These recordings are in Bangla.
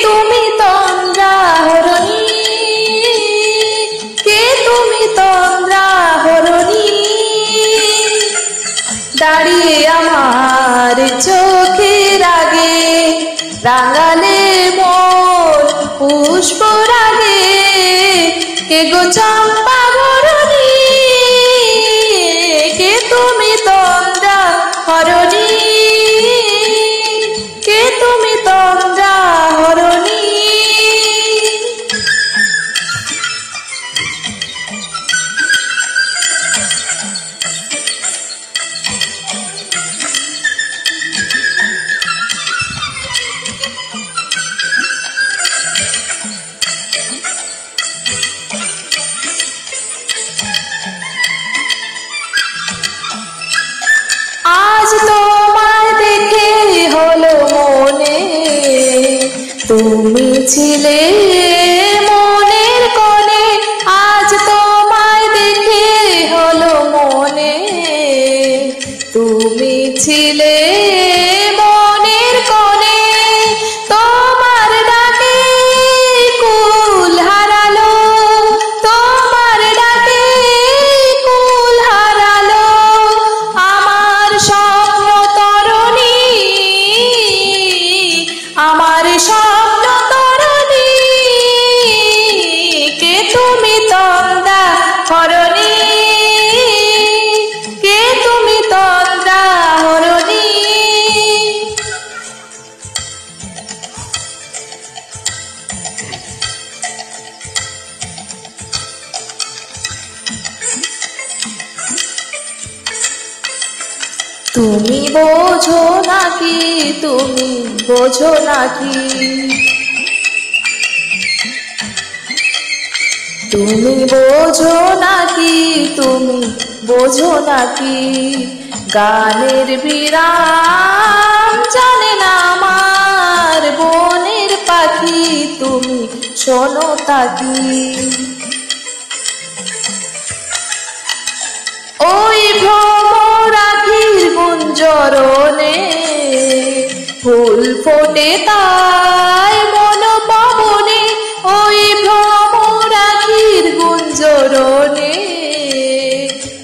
তুমি তন্দ্রাহরণী, কে তুমি তন্দ্রাহরণী, দাঁড়িয়ে আমার চোখের আগে রাঙালে মন পুষ্প রাগে, কে গো চম্পা বরণী, কে তুমি তন্দ্রাহরণী, কে তুমি তন্দ্রাহরণী। আজ তোমায় দেখে হলো মনে, তুমি ছিলে মনের কোণে, আজ তোমায় দেখে হলো মনে, তুমি ছিলে মনের কোণে, তোমার ডাকে কুল হারালো, তোমার ডাকে কুল হারালো আমার স্বপ্ন তরণী, আমার স্বপ্ন তরণী, কে তুমি তন্দ্রাহরণী, কে তুমি তন্দ্রাহরণী। তুমি বোঝো নাকি, তুমি বোঝো নাকি, তুমি বোঝো নাকি, তুমি বোঝো নাকি, গানের বিরাম জানে না আমার বনের পাখি, তুমি শোনো তাকি। ওই ভ্রমরাখির গুঞ্জরণে ফুল ফোটে তাই মন পবনে, ওই ভ্রমরাখির গুঞ্জরণে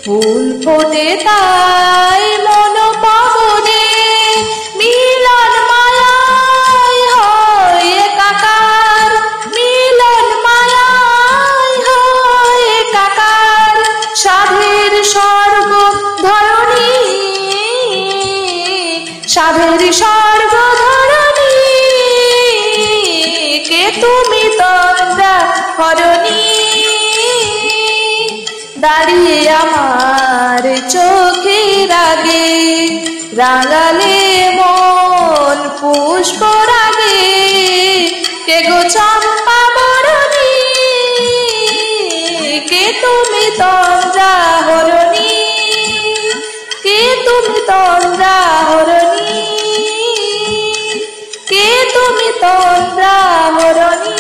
ফুল ফোটে তাই মন পবনে, মিলন মায়ায় হয় একাকার, মিলন মায়ায় হয় একাকার, সাধের স্বর্গ ধরণী, সাধের স্বর্গ ধরণী, কে তুমি তন্দ্রাহরণী, দাঁড়িয়ে আমার চোখের আগে রাঙালে মন পুষ্প রাগে, কে গো চম্পা বরণী, কে তুমি তন্দ্রাহরণী, কে তুমি তন্দ্রাহরণী, কে তুমি তন্দ্রাহরণী।